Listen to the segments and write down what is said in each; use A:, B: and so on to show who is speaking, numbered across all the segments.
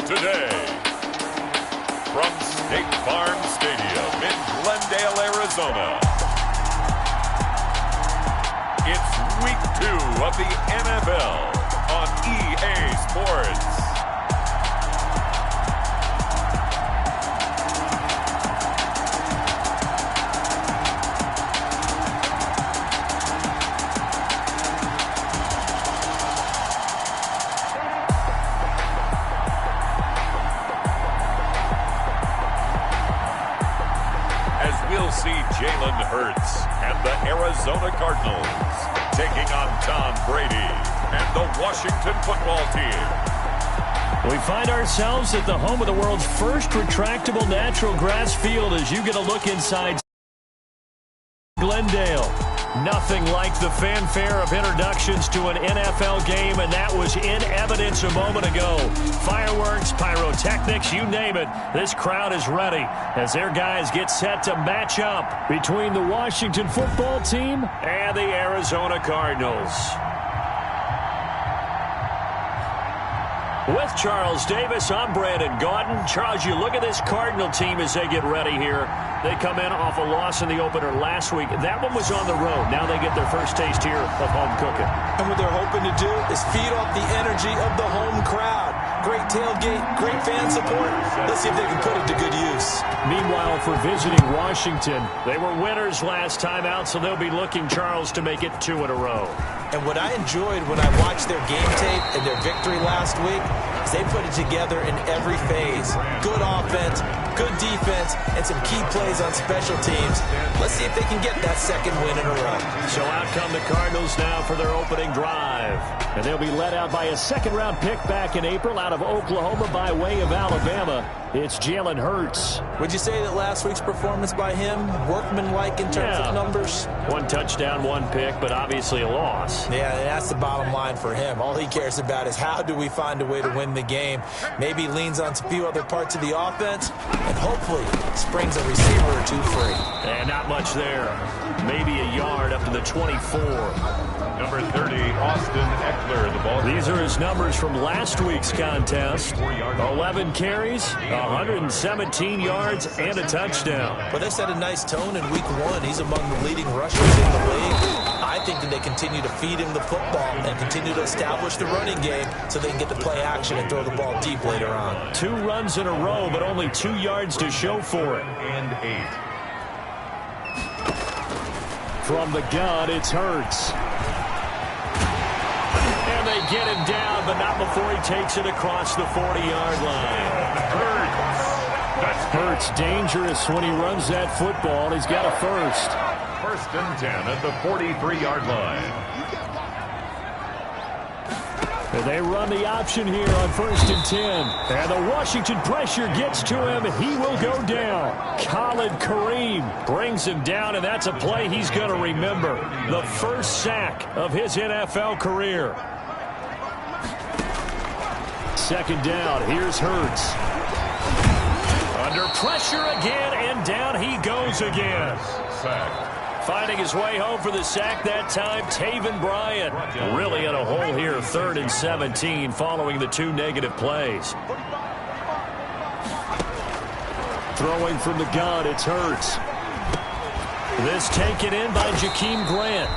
A: today. From State Farm Stadium in Glendale, Arizona, it's Week 2 of the NFL on EA Sports. We'll see Jalen Hurts and the Arizona Cardinals taking on Tom Brady and the Washington football team.
B: We find ourselves at the home of the world's first retractable natural grass field as you get a look inside Glendale. Nothing like the fanfare of introductions to an NFL game, and that was in evidence a moment ago. Fireworks, pyrotechnics, you name it. This crowd is ready as their guys get set to match up between the Washington football team and the Arizona Cardinals. With Charles Davis, I'm Brandon Gaudin. Charles, you look at this Cardinal team as they get ready here. They come in off a loss in the opener last week. That one was on the road. Now they get their first taste here of home cooking.
C: And what they're hoping to do is feed off the energy of the home crowd. Great tailgate, great fan support. Let's see if they can put it to good use.
B: Meanwhile, for visiting Washington, they were winners last time out, so they'll be looking, Charles, to make it 2 in a row.
C: And what I enjoyed when I watched their game tape and their victory last week is they put it together in every phase. Good offense, good defense, and some key plays on special teams. Let's see if they can get that second win in a row.
B: So out come the Cardinals now for their opening drive. And they'll be led out by a second-round pick back in April out of Oklahoma by way of Alabama. It's Jalen Hurts.
C: Would you say that last week's performance by him, workmanlike in terms of numbers?
B: 1 touchdown, 1 pick, but obviously a loss.
C: Yeah, that's the bottom line for him. All he cares about is how do we find a way to win the game. Maybe he leans on a few other parts of the offense and hopefully springs a receiver or 2 free.
B: And not much there. Maybe a yard up to the 24.
A: Number 30, Austin Eckler, the ball.
B: These are his numbers from last week's contest. 11 carries, 117 yards, and a touchdown.
C: Well, they set a nice tone in Week 1. He's among the leading rushers in the league. I think that they continue to feed him the football and continue to establish the running game so they can get the play action and throw the ball deep later on.
B: 2 runs in a row, but only 2 yards to show for it.
A: And 8.
B: From the gun, it's Hurts. And they get him down, but not before he takes it across the 40-yard line. Hurts dangerous when he runs that football. He's got a first.
A: 1st and 10 at the 43-yard line.
B: And they run the option here on 1st and 10. And the Washington pressure gets to him. He will go down. Khalid Kareem brings him down, and that's a play he's going to remember. The first sack of his NFL career. 2nd down. Here's Hurts. Under pressure again, and down he goes again.
A: Sack.
B: Finding his way home for the sack that time, Taven Bryan. Really in a hole here, 3rd and 17 following the 2 negative plays. Throwing from the gun, it's Hurts. This taken in by Jakeem Grant.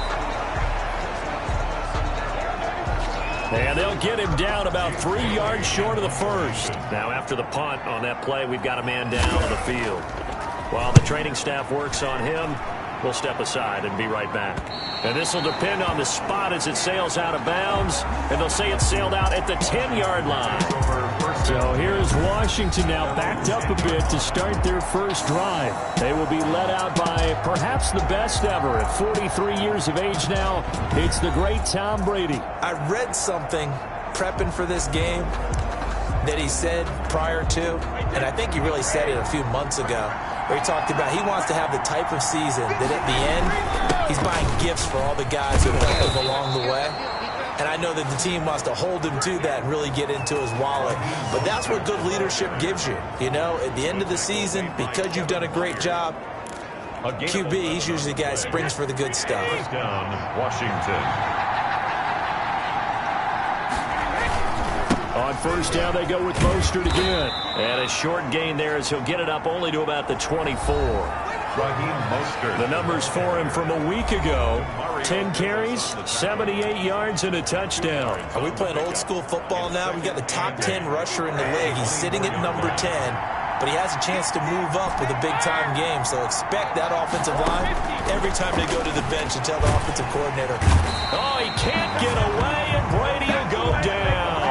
B: And they'll get him down about 3 yards short of the first. Now after the punt on that play, we've got a man down on the field. While the training staff works on him, we'll step aside and be right back. And this will depend on the spot as it sails out of bounds. And they'll say it sailed out at the 10-yard line. So here's Washington now backed up a bit to start their first drive. They will be led out by perhaps the best ever. At 43 years of age now, it's the great Tom Brady.
C: I read something prepping for this game that he said prior to, and I think he really said it a few months ago, where he talked about he wants to have the type of season that at the end, he's buying gifts for all the guys who have helped him along the way. And I know that the team wants to hold him to that and really get into his wallet. But that's what good leadership gives you. You know, at the end of the season, because you've done a great job, QB, he's usually the guy that springs for the good stuff.
A: First down, Washington.
B: On On first down, they go with Mostert again. And a short gain there as he'll get it up only to about the 24. The numbers for him from a week ago: 10 carries, 78 yards, and a touchdown.
C: Are we playing old school football now? We got the top 10 rusher in the league. He's sitting at number 10, but he has a chance to move up with a big-time game. So expect that offensive line every time they go to the bench and tell the offensive coordinator.
B: Oh, he can't get away, and Brady will go down.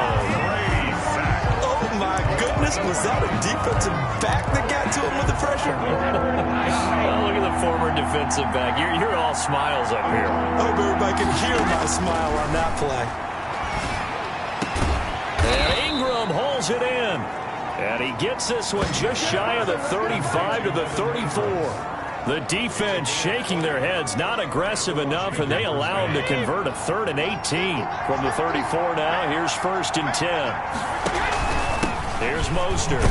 C: Oh, my goodness. Was that a defensive back that got to him with the pressure?
B: Oh, look at the former defensive back. You're all smiles up here.
C: I hope everybody can hear my smile on that play.
B: And Ingram holds it in. And he gets this one just shy of the 35 to the 34. The defense shaking their heads, not aggressive enough, and they allow him to convert a 3rd and 18 from the 34 now. Here's 1st and 10. Here's Mostert.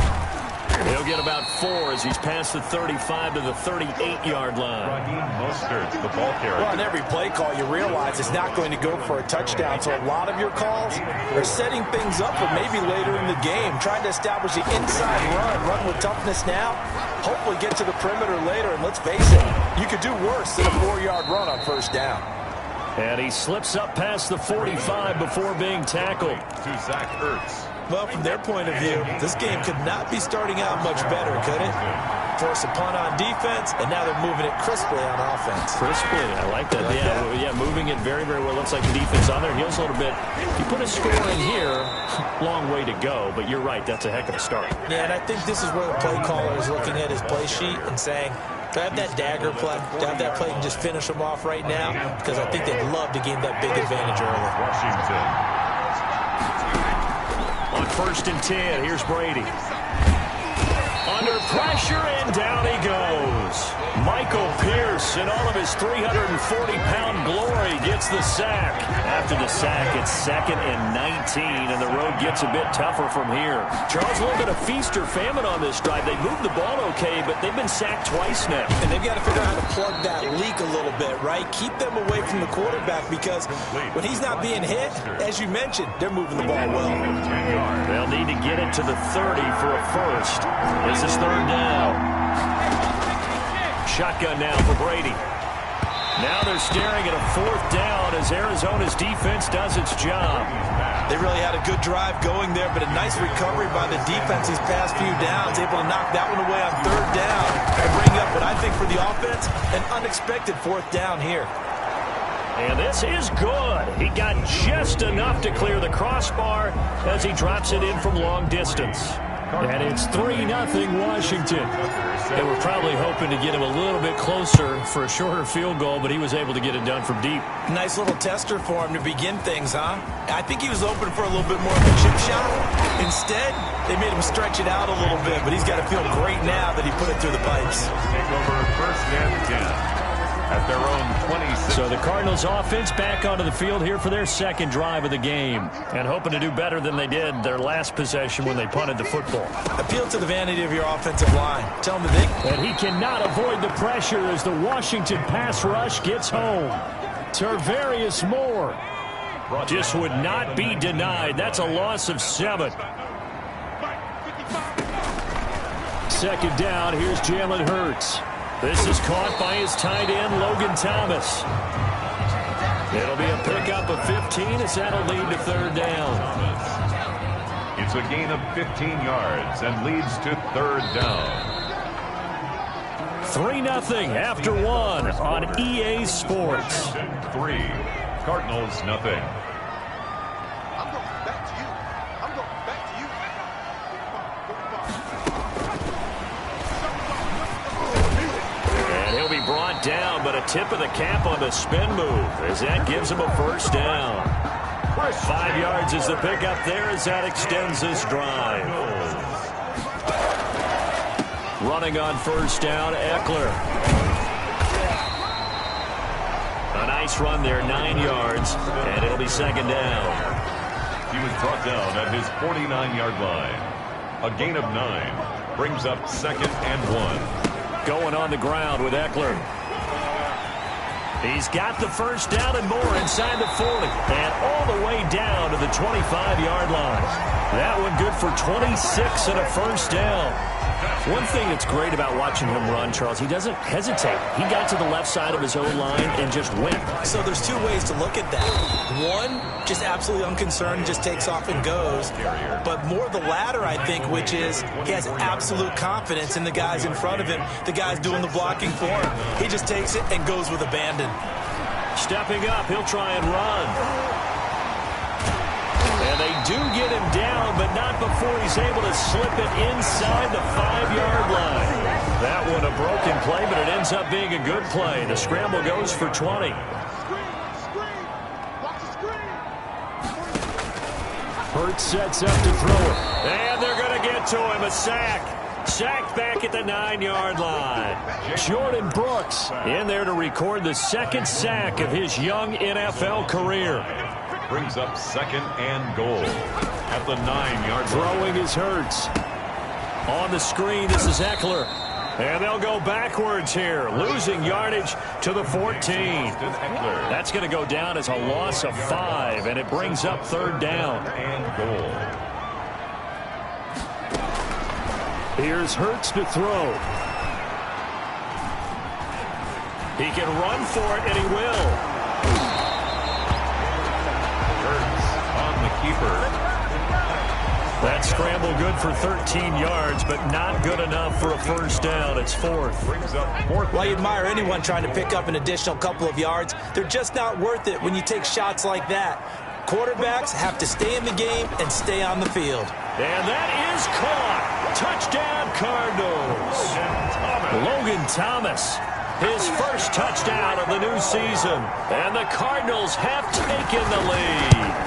B: He'll get about 4 as he's past the 35 to the 38-yard line.
A: Mostert, the ball carrier.
C: Well, on every play call, you realize it's not going to go for a touchdown. So a lot of your calls are setting things up for maybe later in the game, trying to establish the inside run with toughness now. Hopefully get to the perimeter later, and let's face it, you could do worse than a 4-yard run on first down.
B: And he slips up past the 45 before being tackled.
A: To Zach Ertz.
C: Well, from their point of view, this game could not be starting out much better, could it? Force a punt on defense, and now they're moving it crisply on offense.
B: Crisply, I like that. Yeah, moving it very, very well. Looks like the defense on their heels a little bit. You put a score in here, long way to go, but you're right, that's a heck of a start.
C: Yeah, and I think this is where the play caller is looking at his play sheet and saying, do I have that dagger play? Do I have that play and just finish them off right now? Because I think they'd love to gain that big advantage early.
A: Washington.
B: On 1st and 10, here's Brady. Under pressure, and down he goes. Michael Pierce, in all of his 340-pound glory, gets the sack. After the sack, it's 2nd and 19, and the road gets a bit tougher from here. Charles, a little bit of feast or famine on this drive. They moved the ball okay, but they've been sacked twice now.
C: And they've got to figure out how to plug that leak a little bit, right? Keep them away from the quarterback, because when he's not being hit, as you mentioned, they're moving the ball well.
B: They'll need to get it to the 30 for a first. This is 3rd down. Shotgun now for Brady. Now they're staring at a 4th down as Arizona's defense does its job.
C: They really had a good drive going there, but a nice recovery by the defense these past few downs, able to knock that one away on 3rd down and bring up what I think for the offense, an unexpected 4th down here.
B: And this is good. He got just enough to clear the crossbar as he drops it in from long distance. And it's 3-0 Washington. They were probably hoping to get him a little bit closer for a shorter field goal, but he was able to get it done from deep.
C: Nice little tester for him to begin things, huh? I think he was open for a little bit more of a chip shot. Instead, they made him stretch it out a little bit, but he's got to feel great now that he put it through the pipes.
A: Take over 1st and 10. At their own 26.
B: So the Cardinals offense back onto the field here for their 2nd drive of the game, and hoping to do better than they did their last possession when they punted the football.
C: Appeal to the vanity of your offensive line. Tell them that
B: And he cannot avoid the pressure as the Washington pass rush gets home. Tarvarius Moore just would not be denied. That's a loss of 7. 2nd down, here's Jalen Hurts. This is caught by his tight end, Logan Thomas. It'll be a pickup of 15 as that'll lead to 3rd down.
A: It's a gain of 15 yards and leads to 3rd down.
B: 3-0 after 1 on EA Sports.
A: 3, Cardinals nothing.
B: Brought down, but a tip of the cap on the spin move as that gives him a 1st down. 5 yards is the pickup there as that extends this drive. Running on 1st down, Eckler. A nice run there, 9 yards, and it'll be 2nd down.
A: He was brought down at his 49-yard line. A gain of 9 brings up 2nd and 1.
B: Going on the ground with Eckler. He's got the first down and more inside the 40 and all the way down to the 25-yard line. That one good for 26 and a first down. One thing that's great about watching him run, Charles, he doesn't hesitate. He got to the left side of his own line and just went.
C: So there's two ways to look at that. One, just absolutely unconcerned, just takes off and goes. But more the latter, I think, which is he has absolute confidence in the guys in front of him, the guys doing the blocking for him. He just takes it and goes with abandon.
B: Stepping up, he'll try and run. And they do get him down, but not before he's able to slip it inside the 5-yard line. That one a broken play, but it ends up being a good play. The scramble goes for 20. Hurts sets up to throw it. And they're going to get to him. A sack. Sacked back at the 9-yard line. Jordan Brooks in there to record the second sack of his young NFL career.
A: Brings up second and goal at the 9-yard line.
B: Throwing is Hurts. On the screen, this is Eckler. And they'll go backwards here, losing yardage to the 14. That's going to go down as a loss of 5, and it brings up third down.
A: And goal.
B: Here's Hurts to throw. He can run for it, and he will. That scramble good for 13 yards, but not good enough for a first down. It's fourth.
C: Well, you admire anyone trying to pick up an additional couple of yards. They're just not worth it when you take shots like that. Quarterbacks have to stay in the game and stay on the field.
B: And that is caught. Touchdown, Cardinals. Logan Thomas, his first touchdown of the new season. And the Cardinals have taken the lead.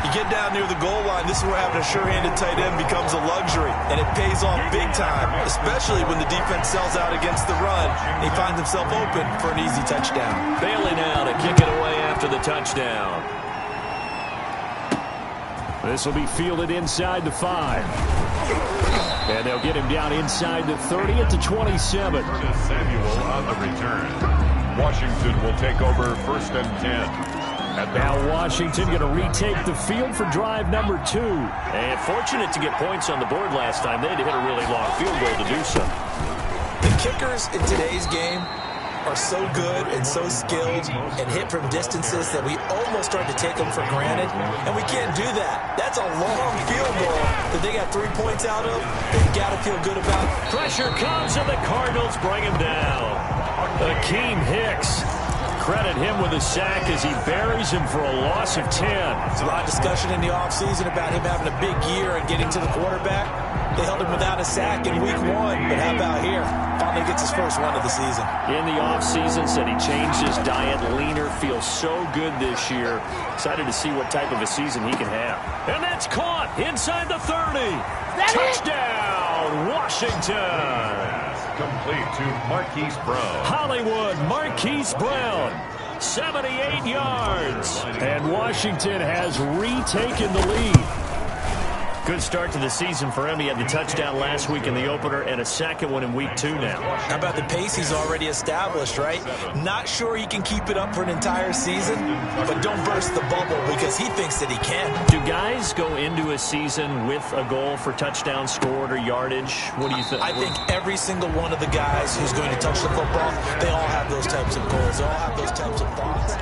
C: You get down near the goal line, this is where having a sure-handed tight end becomes a luxury, and it pays off big time, especially when the defense sells out against the run, and he finds himself open for an easy touchdown.
B: Bailey now to kick it away after the touchdown. This will be fielded inside the 5. And they'll get him down inside the 30 at the 27.
A: Samuel on the return. Washington will take over first and 10.
B: And now Washington going to retake the field for drive number 2. And fortunate to get points on the board last time. They had to hit a really long field goal to do so.
C: The kickers in today's game are so good and so skilled and hit from distances that we almost start to take them for granted. And we can't do that. That's a long field goal that they got 3 points out of. They've got to feel good about.
B: Pressure comes and the Cardinals bring him down. Akeem Hicks. Credit him with a sack as he buries him for a loss of 10.
C: There's a lot of discussion in the offseason about him having a big year and getting to the quarterback. They held him without a sack in week 1, but how about here? Finally gets his first one of the season.
B: In the offseason, said he changed his diet, leaner, feels so good this year. Excited to see what type of a season he can have. And that's caught inside the 30. Touchdown, Washington.
A: Complete to Marquise Brown.
B: Hollywood Marquise Brown, 78 yards. And Washington has retaken the lead. Good start to the season for him. He had the touchdown last week in the opener and a second one in week 2 now.
C: How about the pace he's already established, right? Not sure he can keep it up for an entire season, but don't burst the bubble because he thinks that he can.
B: Do guys go into a season with a goal for touchdown scored or yardage? What do you think?
C: I think every single one of the guys who's going to touch the football, they all have those types of goals. They all have those types of thoughts.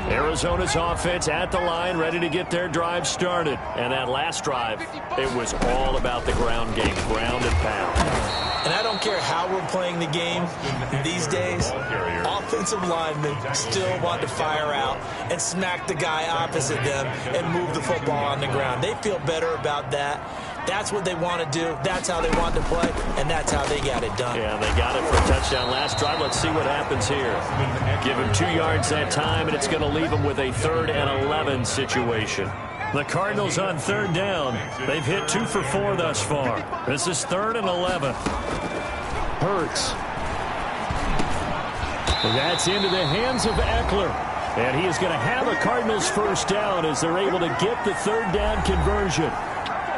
B: Arizona's offense at the line, ready to get their drive started. And that last drive, it was all about the ground game, ground and pound.
C: And I don't care how we're playing the game these days, offensive linemen still want to fire out and smack the guy opposite them and move the football on the ground. They feel better about that. That's what they want to do. That's how they want to play, and that's how they got it done.
B: Yeah, they got it for a touchdown last drive. Let's see what happens here. Give him 2 yards that time, and it's going to leave him with a 3rd and 11 situation. The Cardinals on 3rd down. They've hit 2 for 4 thus far. This is 3rd and 11. Hurts. And that's into the hands of Eckler. And he is going to have a Cardinals first down as they're able to get the 3rd down conversion.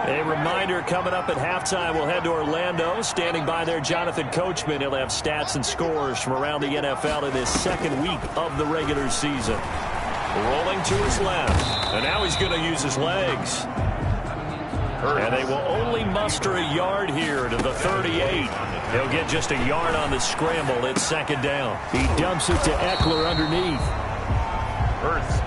B: A reminder coming up at halftime, we'll head to Orlando. Standing by there, Jonathan Coachman. He'll have stats and scores from around the NFL in his second week of the regular season. Rolling to his left, and now he's going to use his legs. And they will only muster a yard here to the 38. He'll get just a yard on the scramble. It's second down.
D: He dumps it to Eckler underneath.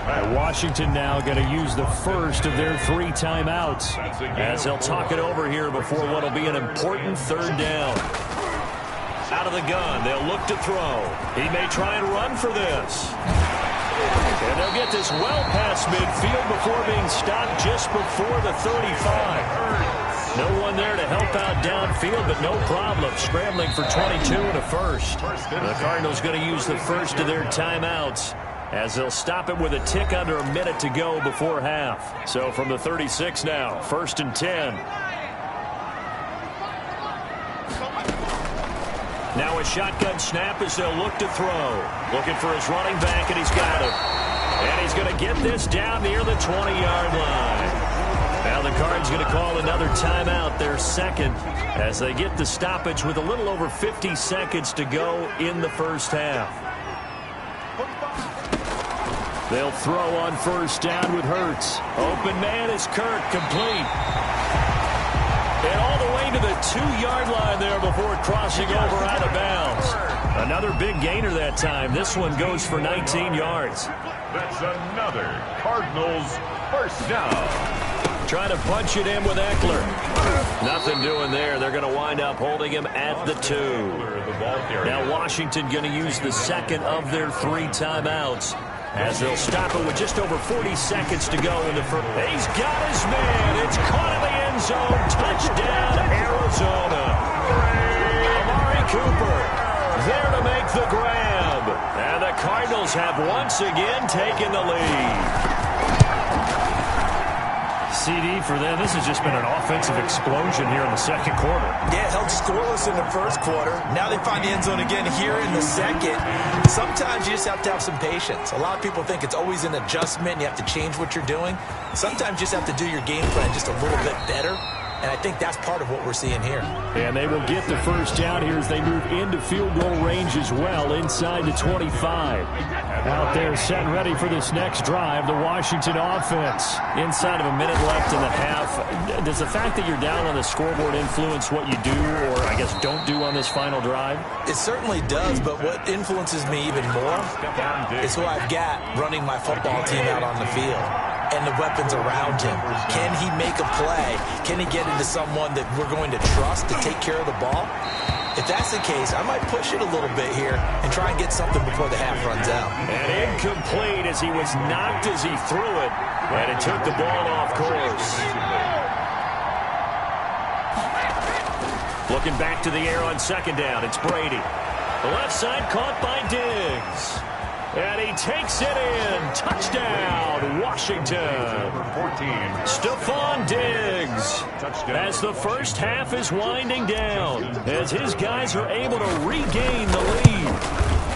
D: And Washington now going to use the first of their 3 timeouts,
B: as they'll talk it over here before what will be an important third down. Out of the gun, they'll look to throw. He may try and run for this. And they'll get this well past midfield before being stopped just before the 35. No one there to help out downfield, but no problem. Scrambling for 22 and a first. The Cardinals going to use the first of their timeouts, as they'll stop it with a tick under a minute to go before half. So from the 36 now, 1st and 10. Now a shotgun snap as they'll look to throw. Looking for his running back, and he's got him. And he's going to get this down near the 20-yard line. Now the Cards going to call another timeout, their second, as they get the stoppage with a little over 50 seconds to go in the first half. They'll throw on first down with Hurts. Open man is Kirk, complete. And all the way to the 2-yard line there before crossing over out of bounds. Another big gainer that time. This one goes for 19 yards.
A: That's another Cardinals first down.
B: Trying to punch it in with Eckler. Nothing doing there. They're going to wind up holding him at the 2. Now Washington going to use the second of their 3 timeouts, as they'll stop it with just over 40 seconds to go in the first. He's got his man. It's caught in the end zone. Touchdown, Arizona. Amari Cooper there to make the grab. And the Cardinals have once again taken the lead.
D: CD for them. This has just been an offensive explosion here in the second quarter.
C: Yeah, held scoreless in the first quarter. Now they find the end zone again here in the second. Sometimes you just have to have some patience. A lot of people think it's always an adjustment and you have to change what you're doing. Sometimes you just have to do your game plan just a little bit better. And I think that's part of what we're seeing here.
D: And they will get the first down here as they move into field goal range as well, inside the 25. Out there set and ready for this next drive, the Washington offense.
B: Inside of a minute left in the half, does the fact that you're down on the scoreboard influence what you do, or I guess don't do on this final drive?
C: It certainly does, but what influences me even more is who I've got running my football team out on the field and the weapons around him. Can he make a play? Can he get into someone that we're going to trust to take care of the ball? If that's the case, I might push it a little bit here and try and get something before the half runs out.
B: And incomplete as he was knocked as he threw it, and it took the ball off course. Looking back to the air on second down, it's Brady. The left side caught by Diggs. And he takes it in. Touchdown, Washington. Stephon Diggs. As the first half is winding down, as his guys are able to regain the lead.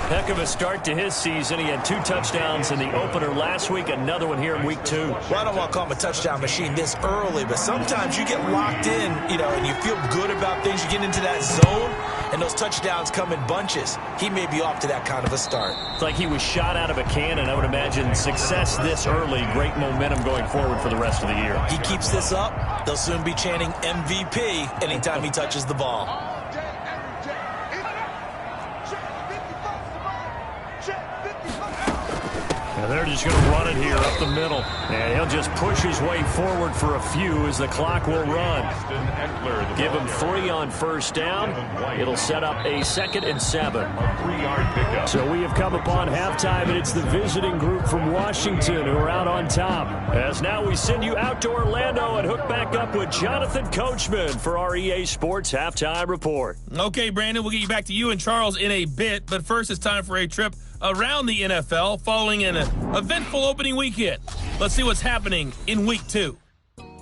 B: Heck of a start to his season. He had 2 touchdowns in the opener last week, another one here in week 2.
C: Well, I don't want to call him a touchdown machine this early, but sometimes you get locked in, and you feel good about things. You get into that zone, and those touchdowns come in bunches. He may be off to that kind of a start.
B: It's like he was shot out of a cannon. I would imagine success this early, great momentum going forward for the rest of the year.
C: He keeps this up, they'll soon be chanting MVP anytime he touches the ball.
B: And they're just going to run it here up the middle. And he'll just push his way forward for a few as the clock will run. Give him 3 on first down. It'll set up a 2nd and 7.
D: So we have come upon halftime, and it's the visiting group from Washington who are out on top.
B: As now we send you out to Orlando and hook back up with Jonathan Coachman for our EA Sports Halftime Report.
E: Okay, Brandon, we'll get you back to you and Charles in a bit. But first, it's time for a trip around the NFL following an eventful opening weekend. Let's see what's happening in week 2.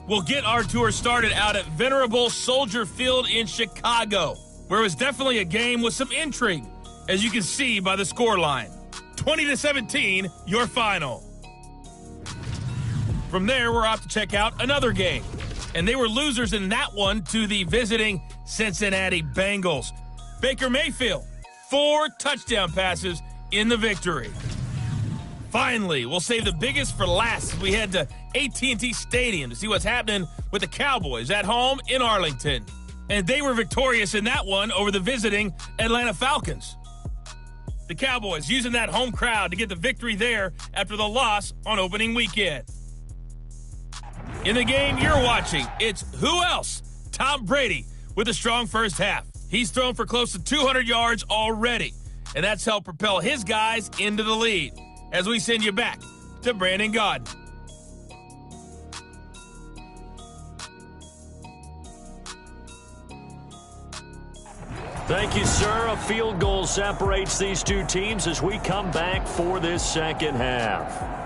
E: We'll get our tour started out at venerable Soldier Field in Chicago, where it was definitely a game with some intrigue, as you can see by the scoreline. 20-17, your final. From there, we're off to check out another game. and they were losers in that one to the visiting Cincinnati Bengals. Baker Mayfield, 4 touchdown passes in the victory. Finally, we'll save the biggest for last as we head to AT&T Stadium to see what's happening with the Cowboys at home in Arlington. And they were victorious in that one over the visiting Atlanta Falcons. The Cowboys using that home crowd to get the victory there after the loss on opening weekend. In the game you're watching, it's who else? Tom Brady with a strong first half. He's thrown for close to 200 yards already, and that's helped propel his guys into the lead. As we send you back to Brandon Gaudin.
B: Thank you, sir. A field goal separates these two teams as we come back for this second half.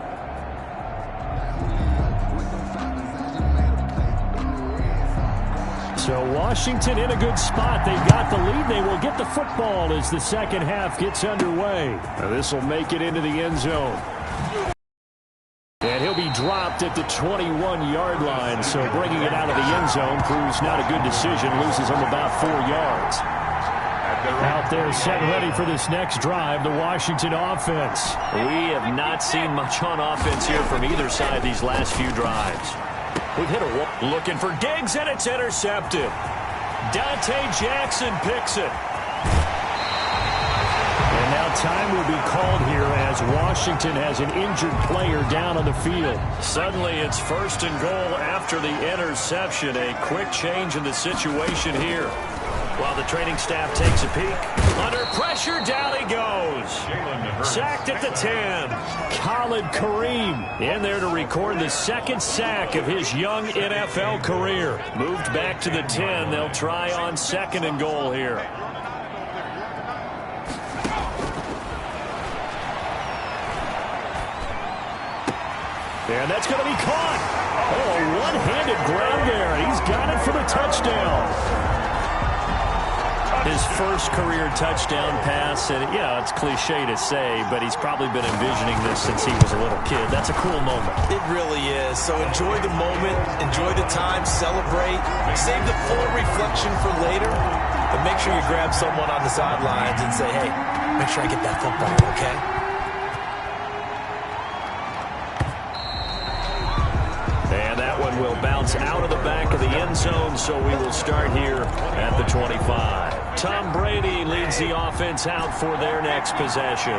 D: So Washington in a good spot. They've got the lead. They will get the football as the second half gets underway. This will make it into the end zone. And he'll be dropped at the 21-yard line. So bringing it out of the end zone proves not a good decision. Loses him about 4 yards. Out there set and ready for this next drive, the Washington offense.
B: We have not seen much on offense here from either side these last few drives. We've hit a looking for Diggs, and it's intercepted. Dante Jackson picks it.
D: And now time will be called here as Washington has an injured player down on the field.
B: Suddenly it's 1st and goal after the interception. A quick change in the situation here. While the training staff takes a peek. Under pressure, down he goes. Sacked at the 10.
D: Khalid Kareem
B: in there to record the 2nd sack of his young NFL career. Moved back to the 10. They'll try on 2nd and goal here.
D: And that's going to be caught. Oh, a one-handed grab there. He's got it for the touchdown.
B: His first career touchdown pass, and it's cliche to say, but he's probably been envisioning this since he was a little kid. That's a cool moment.
C: It really is. So enjoy the moment, enjoy the time, celebrate, save the full reflection for later, but make sure you grab someone on the sidelines and say, hey, make sure I get that football, okay?
B: And that one will bounce out of the back of the end zone, so we will start here at the 25. Tom Brady leads the offense out for their next possession.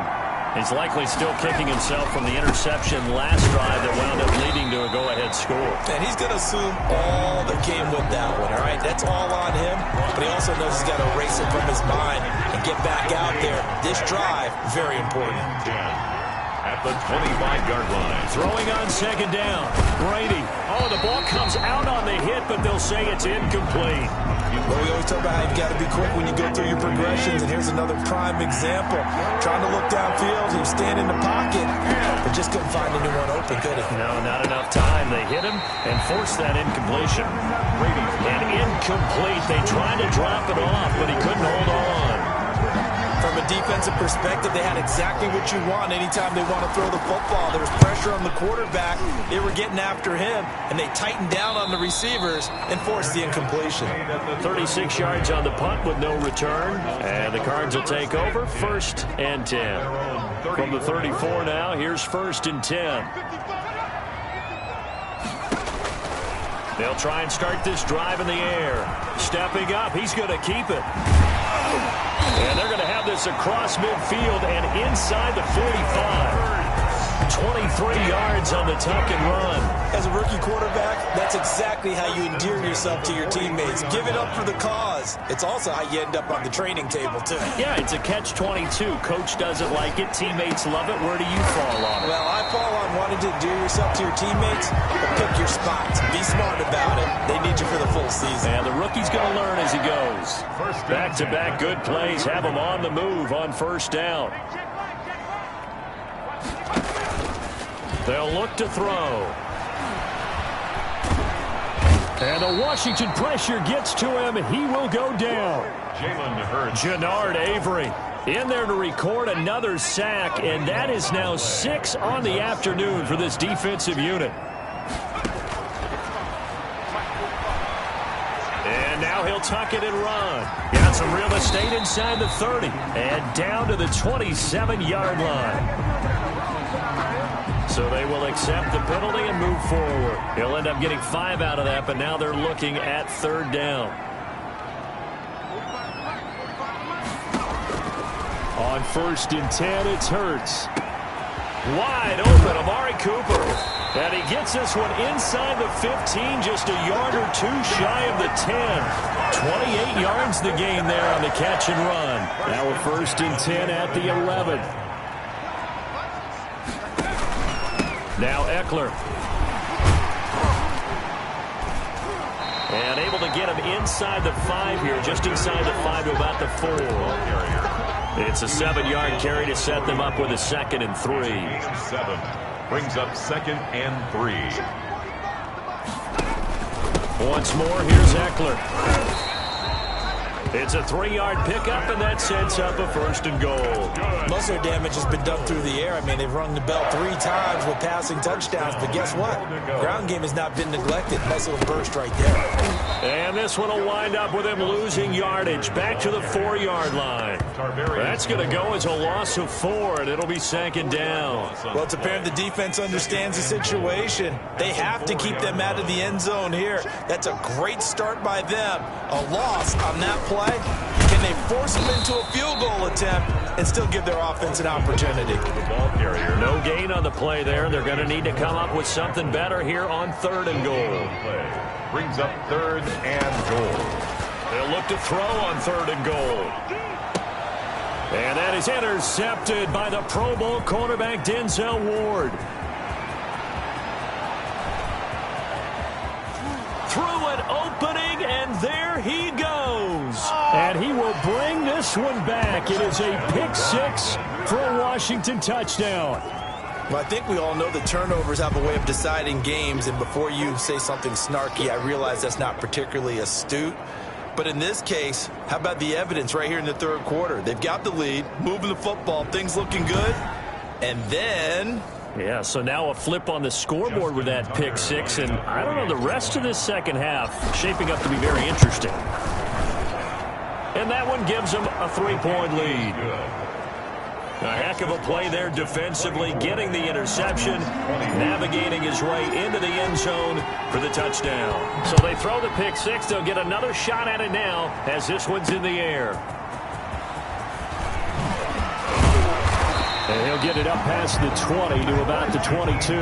B: He's likely still kicking himself from the interception last drive that wound up leading to a go-ahead score.
C: And he's going to assume all that came with that one, all right? That's all on him, but he also knows he's got to erase it from his mind and get back out there. This drive, very important.
A: At the 25-yard line.
B: Throwing on 2nd down. Brady. Oh, the ball comes out on the hit, but they'll say it's incomplete.
C: Well, we always talk about how you've got to be quick when you go through your progressions, and here's another prime example. Trying to look downfield, he was standing in the pocket, but just couldn't find anyone open, could he?
B: No, not enough time. They hit him and forced that incompletion. And incomplete. They tried to drop it off, but he couldn't hold on.
C: From a defensive perspective, they had exactly what you want anytime they want to throw the football. There was pressure on the quarterback. They were getting after him, and they tightened down on the receivers and forced the incompletion.
B: 36 yards on the punt with no return, and the Cards will take over 1st and 10. From the 34 now, here's 1st and 10. They'll try and start this drive in the air. Stepping up, he's going to keep it. And they're going to have this across midfield and inside the 45. 23 yards on the tuck and run.
C: As a rookie quarterback, that's exactly how you endear yourself to your teammates. Give it up for the cause. It's also how you end up on the training table, too.
B: Yeah, it's a catch-22. Coach doesn't like it. Teammates love it. Where do you fall on it?
C: Well, I fall on wanting to endear yourself to your teammates, but pick your spots. Be smart about it. They need you for the full season.
B: And the rookie's going to learn as he goes. Back-to-back good plays have him on the move on 1st down. They'll look to throw.
D: And the Washington pressure gets to him. He will go down.
B: Jannard Avery in there to record another sack, and that is now 6 on the afternoon for this defensive unit. And now he'll tuck it and run. Got some real estate inside the 30. And down to the 27-yard line. So they will accept the penalty and move forward. He'll end up getting 5 out of that, but now they're looking at 3rd down.
D: On 1st and 10, it's Hurts.
B: Wide open, Amari Cooper. And he gets this one inside the 15, just a yard or 2 shy of the 10. 28 yards the gain there on the catch and run.
D: Now a 1st and 10 at the 11.
B: Now Eckler. And able to get him inside the 5 here, just inside the 5 to about the 4. It's a 7-yard carry to set them up with a 2nd and 3.
A: 7 brings up 2nd and 3.
B: Once more, here's Eckler. It's a 3-yard pickup, and that sets up a 1st and goal.
C: Most of their damage has been done through the air. I mean, they've rung the bell 3 times with passing touchdowns, but guess what? Ground game has not been neglected. Nice little burst right there.
B: And this one will wind up with him losing yardage back to the 4-yard line. That's going to go as a loss of 4, and it'll be 2nd down.
C: Well, it's apparent the defense understands the situation. They have to keep them out of the end zone here. That's a great start by them. A loss on that play. Can they force them into a field goal attempt and still give their offense an opportunity?
A: The ball carrier.
B: No gain on the play there. They're going to need to come up with something better here on 3rd and goal.
A: Brings up 3rd and goal.
B: They'll look to throw on 3rd and goal. And that is intercepted by the Pro Bowl cornerback Denzel Ward. Through an opening, and there he goes.
D: And he will bring this one back. It is a pick 6 for a Washington touchdown.
C: Well, I think we all know that turnovers have a way of deciding games, and before you say something snarky, I realize that's not particularly astute. But in this case, how about the evidence right here in the 3rd quarter? They've got the lead, moving the football, things looking good, and then...
B: Yeah, so now a flip on the scoreboard with that pick 6, and I don't know, the rest of this 2nd half shaping up to be very interesting. And that one gives them a 3-point lead. A heck of a play there defensively, getting the interception, navigating his way into the end zone for the touchdown. So they throw the pick 6. They'll get another shot at it now as this one's in the air.
D: And he'll get it up past the 20 to about the 22.
A: The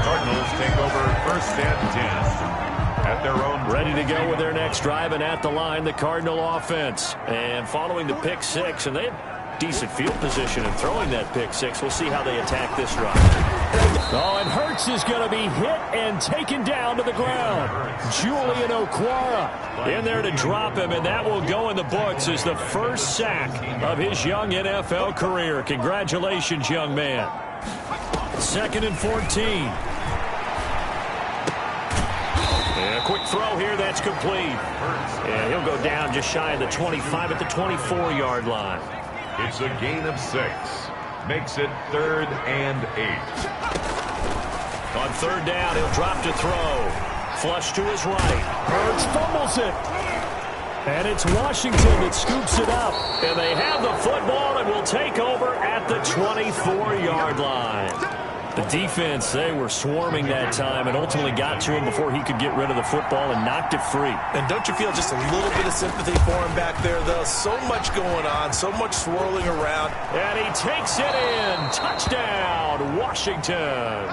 A: Cardinals take over 1st and 10 at their own.
B: Ready to go with their next drive, and at the line, the Cardinal offense. And following the pick 6, and they have decent field position in throwing that pick 6. We'll see how they attack this drive.
D: Oh, and Hurts is going to be hit and taken down to the ground. Julian Okwara in there to drop him, and that will go in the books as the first sack of his young NFL career. Congratulations, young man.
B: 2nd and 14. And a quick throw here, that's complete. And he'll go down just shy of the 25 at the 24-yard line.
A: It's a gain of 6. Makes it 3rd and 8.
B: On 3rd down, he'll drop to throw. Flush to his right.
D: Hurts fumbles it. And it's Washington that scoops it up.
B: And they have the football and will take over at the 24-yard line. The defense, they were swarming that time and ultimately got to him before he could get rid of the football and knocked it free.
C: And don't you feel just a little bit of sympathy for him back there, though? So much going on, so much swirling around.
B: And he takes it in. Touchdown, Washington.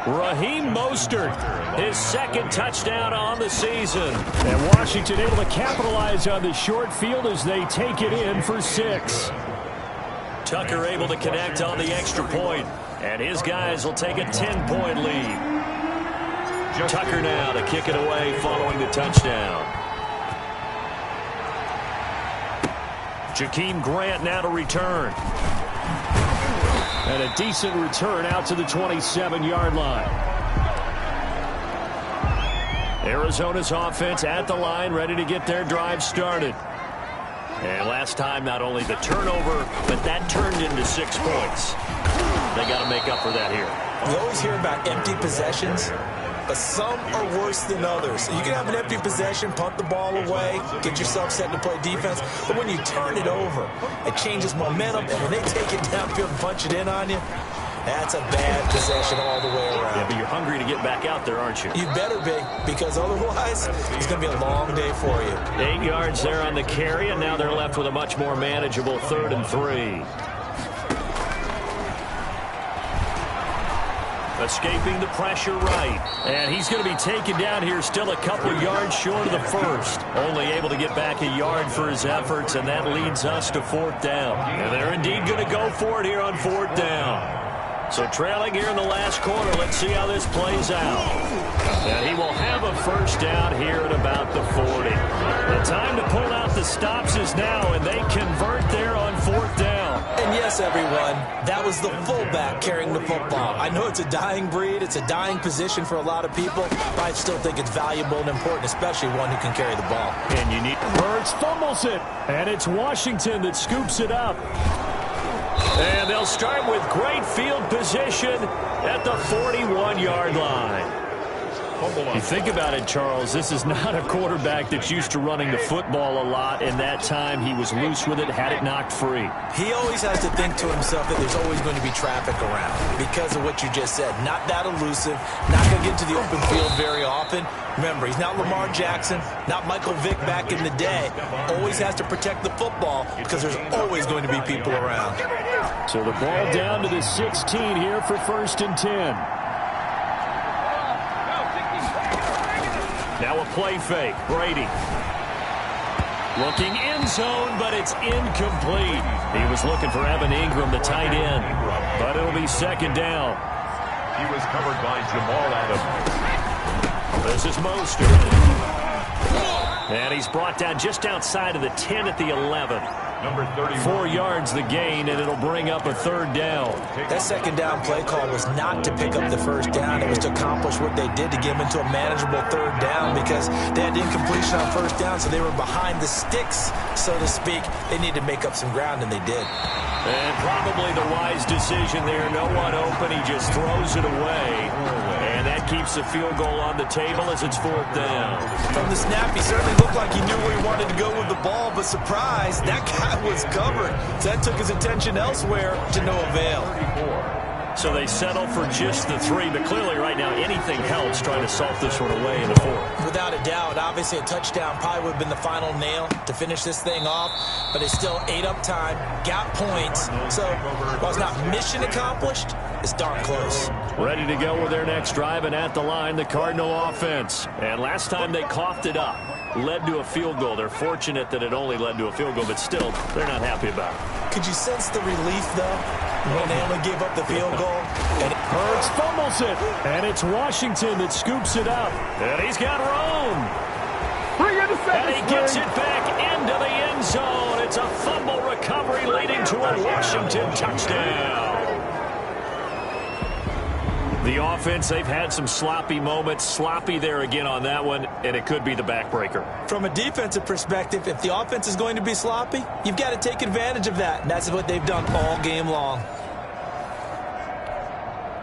B: Raheem Mostert, his 2nd touchdown on the season.
D: And Washington able to capitalize on the short field as they take it in for 6.
B: Tucker able to connect on the extra point. And his guys will take a 10-point lead. Tucker now to kick it away following the touchdown. Jakeem Grant now to return.
D: And a decent return out to the 27-yard line.
B: Arizona's offense at the line, ready to get their drive started. And last time, not only the turnover, but that turned into 6 points. They got to make up for that here.
C: We always hear about empty possessions. but some are worse than others. You can have an empty possession, punt the ball away, get yourself set to play defense, but when you turn it over, it changes momentum, and when they take it downfield and punch it in on you, that's a bad possession all the way around.
B: Yeah, but you're hungry to get back out there, aren't you?
C: You better be, because otherwise, it's going to be a long day for you.
B: 8 yards there on the carry, and now they're left with a much more manageable 3rd and 3. Escaping the pressure right. And he's going to be taken down here, still a couple yards short of the first. Only able to get back a yard for his efforts, and that leads us to 4th down. And they're indeed going to go for it here on 4th down. So trailing here in the last quarter, let's see how this plays out. And he will have a 1st down here at about the 40. The time to pull out the stops is now, and they convert there on 4th down.
C: And yes, everyone, that was the fullback carrying the football. I know it's a dying breed, it's a dying position for a lot of people, but I still think it's valuable and important, especially one who can carry the ball.
B: And you need...
D: Hurts fumbles it, and it's Washington that scoops it up.
B: And they'll start with great field position at the 41-yard line. You think about it, Charles, this is not a quarterback that's used to running the football a lot, and that time he was loose with it, had it knocked free.
C: He always has to think to himself that there's always going to be traffic around because of what you just said. Not that elusive, not going to get to the open field very often. Remember, he's not Lamar Jackson, not Michael Vick back in the day. Always has to protect the football because there's always going to be people around.
D: So the ball down to the 16 here for 1st and 10.
B: Now a play fake. Brady. Looking end zone, but it's incomplete. He was looking for Evan Ingram, the tight end. But it'll be 2nd down.
A: He was covered by Jamal Adams.
B: This is Mostert. And he's brought down just outside of the 10 at the 11.
A: Number 31.
B: 4 yards the gain, and it'll bring up a 3rd down.
C: That 2nd down play call was not to pick up the 1st down. It was to accomplish what they did to get him into a manageable 3rd down because they had incompletion on 1st down, so they were behind the sticks, so to speak. They needed to make up some ground, and they did.
B: And probably the wise decision there. No one open. He just throws it away. And that keeps the field goal on the table as it's 4th down.
C: From the snap, he certainly looked like he knew where he wanted to go with the ball, but surprise, that guy was covered. So that took his attention elsewhere to no avail.
B: So they settle for just the 3, but clearly right now anything helps trying to salt this one away in the 4th.
C: Without a doubt, obviously a touchdown probably would have been the final nail to finish this thing off, but it's still 8 up time, got points, so while it's not mission accomplished, it's darn close.
B: Ready to go with their next drive, and at the line, the Cardinal offense. And last time they coughed it up, led to a field goal. They're fortunate that it only led to a field goal, but still, they're not happy about it.
C: Could you sense the relief, though, when they only gave up the field goal? And
D: Hurts fumbles it, and it's Washington that scoops it up.
B: And he's got room. And he gets it back into the end zone. It's a fumble recovery leading to a Washington touchdown. The offense, they've had some sloppy moments. Sloppy there again on that one, and it could be the backbreaker.
C: From a defensive perspective, if the offense is going to be sloppy, you've got to take advantage of that, and that's what they've done all game long.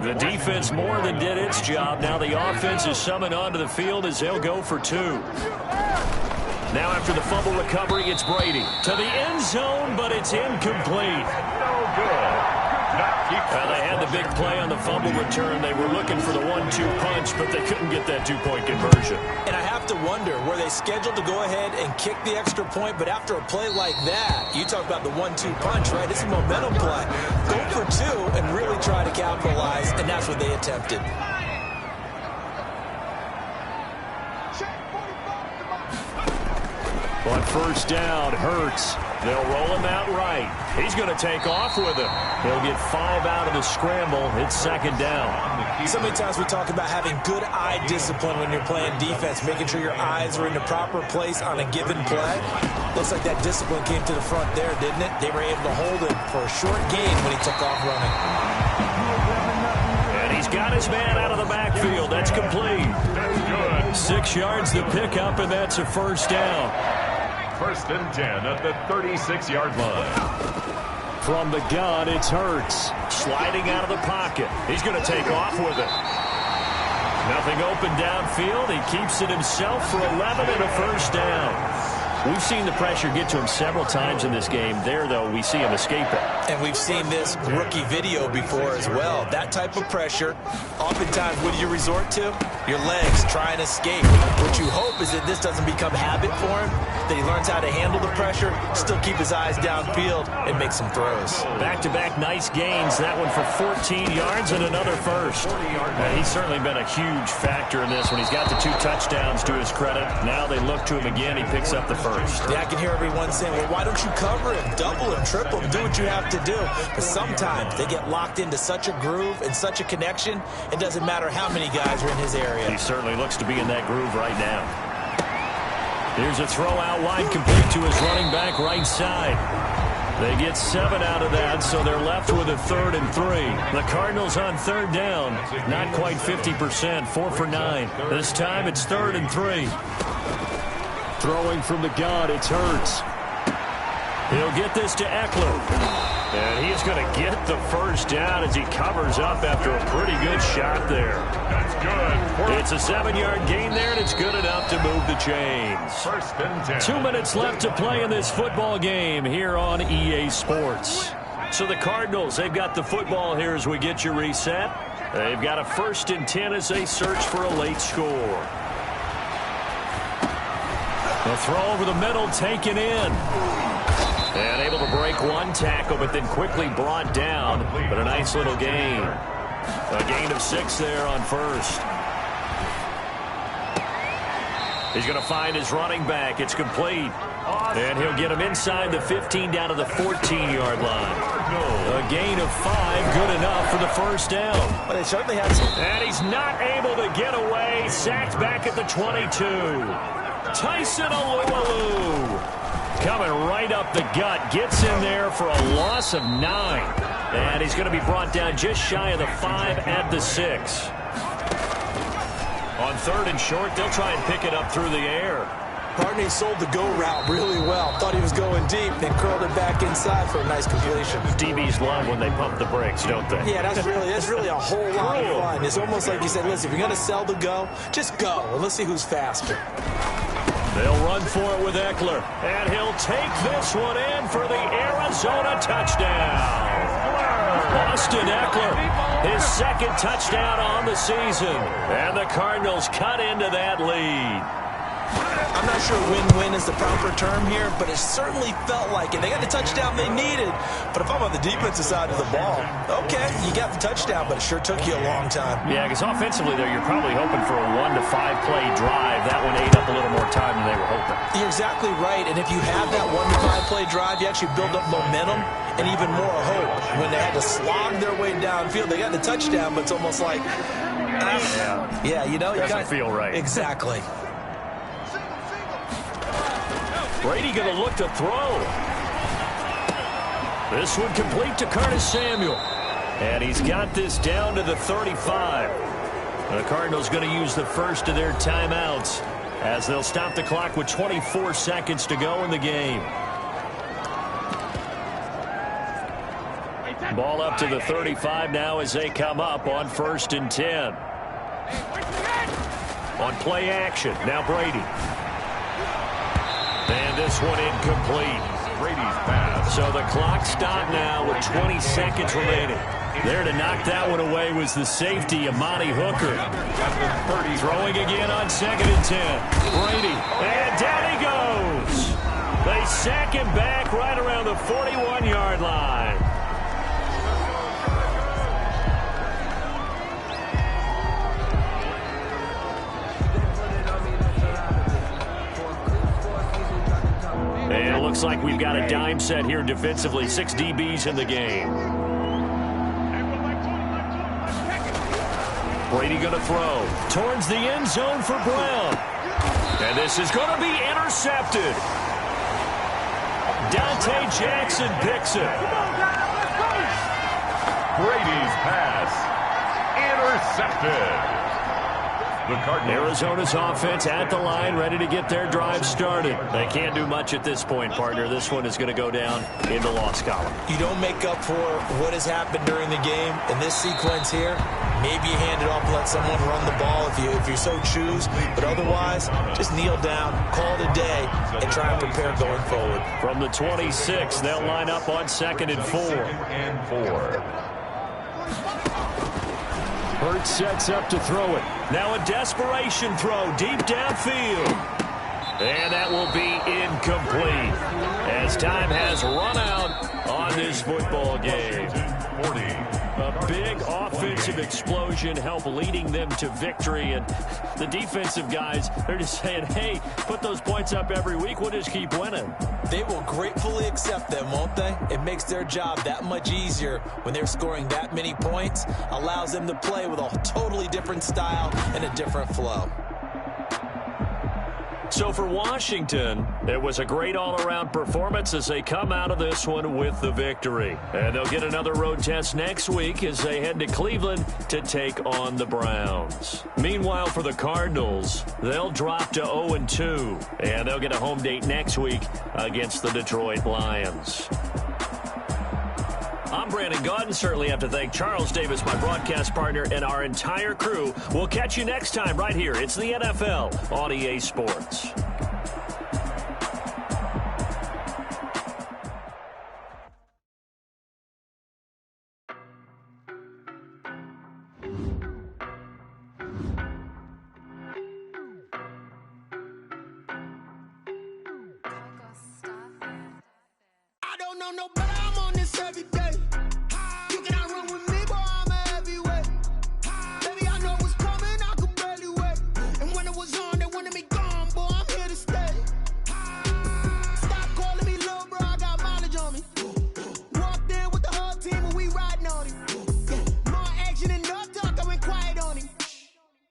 B: The defense more than did its job. Now the offense is summoned onto the field as they'll go for 2. Now after the fumble recovery, it's Brady. To the end zone, but it's incomplete.
A: No good.
B: They had the big play on the fumble return. They were looking for the 1-2 punch, but they couldn't get that 2-point conversion.
C: And I have to wonder, were they scheduled to go ahead and kick the extra point, but after a play like that, you talk about the 1-2 punch, right? It's a momentum play. Go for 2 and really try to capitalize, and that's what they attempted.
B: On 1st down, Hurts. They'll roll him out right. He's going to take off with him. He'll get 5 out of the scramble. It's 2nd down.
C: So many times we talk about having good eye discipline when you're playing defense, making sure your eyes are in the proper place on a given play. Looks like that discipline came to the front there, didn't it? They were able to hold him for a short gain when he took off running.
B: And he's got his man out of the backfield. That's complete.
A: That's good.
B: 6 yards to pick up, and that's a 1st down.
A: 1st and 10 at the 36-yard line.
B: From the gun, it's Hurts. Sliding out of the pocket. He's going to take off with it.
D: Nothing open downfield. He keeps it himself for 11 and a first down. We've seen the pressure get to him several times in this game. There, though, we see him escape it.
C: And we've seen this rookie video before as well. That type of pressure, oftentimes, what do you resort to? Your legs try and escape. What you hope is that this doesn't become habit for him, that he learns how to handle the pressure, still keep his eyes downfield, and make some throws.
D: Back-to-back nice gains. That one for 14 yards and another first. And he's certainly been a huge factor in this when he's got the 2 touchdowns to his credit. Now they look to him again. He picks up the first.
C: Yeah, I can hear everyone saying, well, why don't you cover him, double him, triple him, do what you have to do. But sometimes they get locked into such a groove and such a connection, it doesn't matter how many guys are in his area.
D: He certainly looks to be in that groove right now. Here's a throw out wide, complete to his running back right side. They get 7 out of that, so they're left with a 3rd and 3. The Cardinals on 3rd down, not quite 50%, 4 for 9. This time it's 3rd and 3. Throwing from the gun, it's Hurts. He'll get this to Eckler. And he's going to get the first down as he covers up after a pretty good shot there.
A: That's good.
D: It's a 7-yard gain there, and it's good enough to move the chains.
A: 1st and 10.
D: 2 minutes left to play in this football game here on EA Sports. So the Cardinals, they've got the football here as we get you reset. They've got a 1st and 10 as they search for a late score. The throw over the middle, taken in. And able to break one tackle, but then quickly brought down. But a nice little gain. A gain of 6 there on 1st. He's going to find his running back. It's complete. And he'll get him inside the 15 down to the 14-yard line. A gain of 5, good enough for the first down.
C: Well, they certainly had some.
D: And he's not able to get away. Sacked back at the 22. Tyson Alualu coming right up the gut. Gets in there for a loss of 9. And he's going to be brought down just shy of the 5 at the 6. On 3rd and short, they'll try and pick it up through the air.
C: Barney sold the go route really well. Thought he was going deep, then curled it back inside for a nice completion.
D: DBs love when they pump the brakes, don't they?
C: Yeah, that's really a whole lot of fun. It's almost like you said, listen, if you're going to sell the go, just go, and let's see who's faster.
D: They'll run for it with Eckler, and he'll take this one in for the Arizona touchdown. Austin Eckler, his 2nd touchdown on the season, and the Cardinals cut into that lead.
C: I'm not sure win-win is the proper term here, but it certainly felt like it. They got the touchdown they needed, but if I'm on the defensive side of the ball, okay, you got the touchdown, but it sure took you a long time.
D: Yeah, because offensively, there, you're probably hoping for a 1 to 5 play drive. That one ate up a little more time than they were hoping.
C: You're exactly right, and if you have that 1 to 5 play drive, you actually build up momentum and even more hope. When they had to slog their way downfield, they got the touchdown, but it's almost like, yeah, you know,
D: doesn't feel right.
C: Exactly.
D: Brady going to look to throw. This one complete to Curtis Samuel. And he's got this down to the 35. The Cardinals going to use the first of their timeouts as they'll stop the clock with 24 seconds to go in the game. Ball up to the 35 now as they come up on 1st and 10. On play action, now Brady. And this one incomplete.
A: Brady's pass.
D: So the clock stopped now with 20 seconds remaining. There to knock that one away was the safety, Amani Hooker. Throwing again on 2nd and 10. Brady, and down he goes. They sack him back right around the 41-yard line. And it looks like we've got a dime set here defensively. 6 DBs in the game. Brady going to throw towards the end zone for Brown. And this is going to be intercepted. Dante Jackson picks it.
A: Brady's pass intercepted. The Cardinals.
B: Arizona's offense at the line, ready to get their drive started. They can't do much at this point, partner. This one is going to go down in the loss column.
C: You don't make up for what has happened during the game. In this sequence here, maybe you hand it off and let someone run the ball if you so choose. But otherwise, just kneel down, call it a day, and try and prepare going forward.
B: From the 26, they'll line up on 2nd and 4.
D: Hurts sets up to throw it.
B: Now a desperation throw deep downfield. And that will be incomplete as time has run out on this football game. A big offensive explosion helped leading them to victory. And the defensive guys, they're just saying, hey, put those points up every week. We'll just keep winning.
C: They will gratefully accept them, won't they? It makes their job that much easier when they're scoring that many points. Allows them to play with a totally different style and a different flow.
B: So for Washington, it was a great all-around performance as they come out of this one with the victory. And they'll get another road test next week as they head to Cleveland to take on the Browns. Meanwhile, for the Cardinals, they'll drop to 0-2, and they'll get a home date next week against the Detroit Lions. I'm Brandon Gaudin. Certainly have to thank Charles Davis, my broadcast partner, and our entire crew. We'll catch you next time right here. It's the NFL on EA Sports.
F: I don't know no better. I'm on this every day. You cannot run with me, boy. I'm a heavyweight. Baby, I know what's coming. I could barely wait. And when it was on, they wanted me gone, boy. I'm here to stay. Stop calling me little bro. I got mileage on me. Walked in with the whole team and we riding on him. Yeah. More action and no talk. I went quiet on him.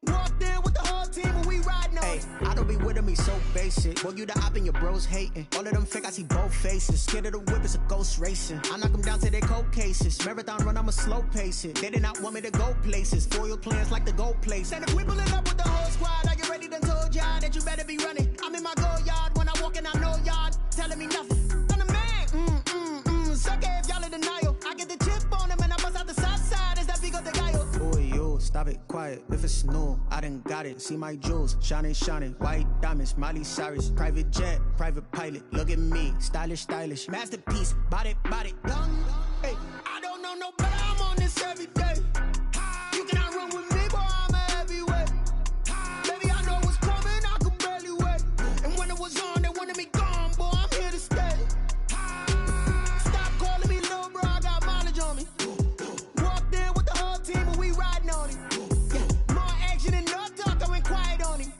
F: Walked in with the whole team and we riding on him.
G: I don't be with him, he's so basic. Boy, you the op and your bros hating. All of them fake, I see both faces. Scared of the whip, it's a ghost racing. I knock them down to their cold cases. Marathon run, I'ma slow pace it. They did not want me to go places. Foil plans like the go place.
F: And if we pulling up with the whole squad, are you ready? Done told y'all that you better be running. I'm in my go yard. When I walk in, I know y'all telling me nothing. I'm the man. Suck it if y'all in denial. I get the chip on him and I bust out the south side. Is that Vigo de Gallo?
G: Boy, yo, stop it, quiet. If it's new, I done got it. See my jewels, shining, shining. White diamonds, Miley Cyrus. Private jet, private pilot. Look at me, stylish, stylish. Masterpiece, body, young.
F: Hey, I don't know no better. I'm on this every day. You cannot run with me, boy. I'm a heavyweight. Baby, I know what's coming. I could barely wait. And when it was on, they wanted me gone, boy. I'm here to stay. Stop calling me little bro. I got mileage on me. Walked in with the whole team and we riding on him. Yeah. More action and no talk. I went quiet on him.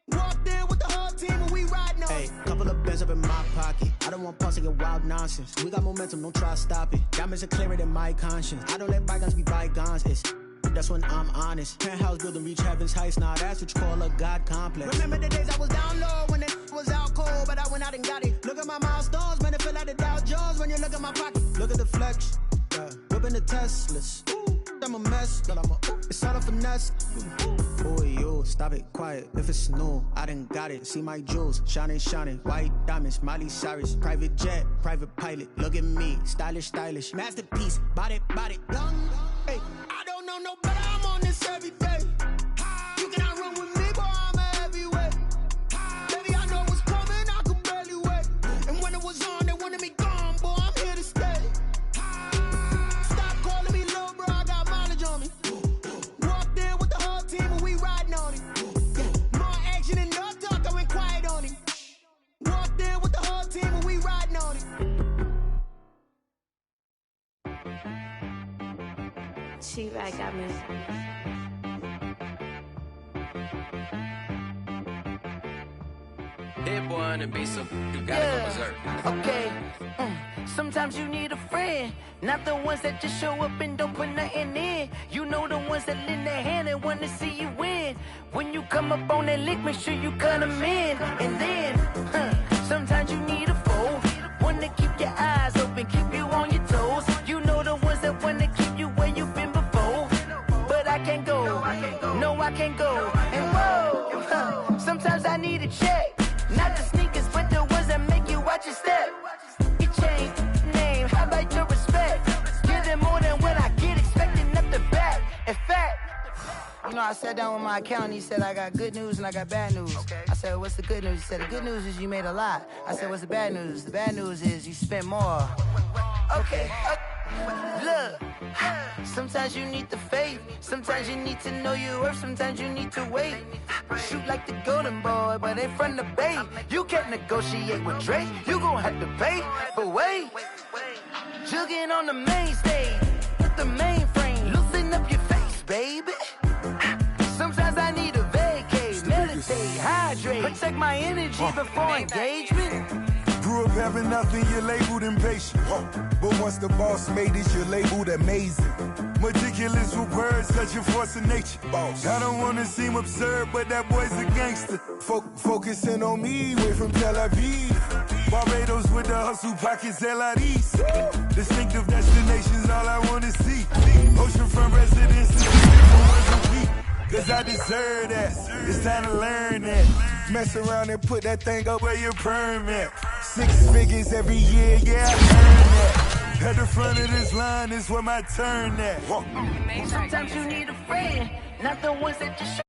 F: Walked in with the whole team and we riding on him.
G: Hey, couple of bands up in my pocket. I don't want pause to get wild nonsense. We got momentum, don't try to stop it. Diamonds are clearer than my conscience. I don't let bygones be bygones. That's when I'm honest. Penthouse building, reach heaven's heights. Now that's what you call a God complex.
F: Remember the days I was down low when it was out cold, but I went out and got it. Look at my milestones, man, it feel like the Dow Jones when you look at my pocket.
G: Look at the flex, whipping the Teslas. I'm a mess, but it's all a finesse. Boy, yo, stop it, quiet. If it's new, I done got it. See my jewels, shining, shining. White diamonds, Miley Cyrus. Private jet, private pilot. Look at me, stylish, stylish. Masterpiece, body, young.
F: Hey, I don't know no better. I'm on this every day. You cannot run with me, boy. I'm a heavyweight. Baby, I know what's coming. I could barely wait. And when it was on, they wanted me gone, boy. I'm here to stay. Stop calling me little bro. I got mileage on me. Walked in with the whole team and we riding on him. Yeah. More action and no talk. I went quiet on him. Walked in with the whole team and we riding on him.
H: She-Bag got me.
I: Hit boy on the beat, so you gotta go berserk.
J: Okay. Sometimes you need a friend, not the ones that just show up and don't put nothing in. You know the ones that lend their hand and want to see you win. When you come up on that lick, make sure you cut them in. And then, sometimes you need a foe, one to keep your eyes open, keep you on your toes. You know the ones that want to keep you where you've been before, but I can't go go. No, I can't go. And whoa, sometimes I need a check. Not the sneakers, but the ones that make you watch your step. You change name, how about your respect? Give them more than what I get, expecting up the back. In fact, you know, I sat down with my accountant. He said, I got good news and I got bad news. I said, what's the good news? He said, the good news is you made a lot. I said, what's the bad news? The bad news is you spent more. Okay. Look, sometimes you need the faith. Sometimes you need to know your worth. Sometimes you need to wait. Shoot like the golden boy, but ain't from the bay. You can't negotiate with Drake. You gon' have to pay. But wait, jugging on the main stage with the mainframe. Loosen up your face, baby. Sometimes I need a vacate, meditate, hydrate, protect my energy before engagement.
K: Grew up having nothing, you're labeled impatient. But once the boss made it, you're labeled amazing. Meticulous with words, such a force of nature. Boss. I don't wanna seem absurd, but that boy's a gangster. Focusing on me, way from Tel Aviv. Barbados with the hustle pockets, LIDs. Distinctive destinations, all I wanna see. Oceanfront residences, cause I deserve that. It's time to learn that. Mess around and put that thing up where your permit. 6 figures every year, yeah, I earn that. At the front of this line is where my turn at.
J: Sometimes you need a friend, not the ones that just show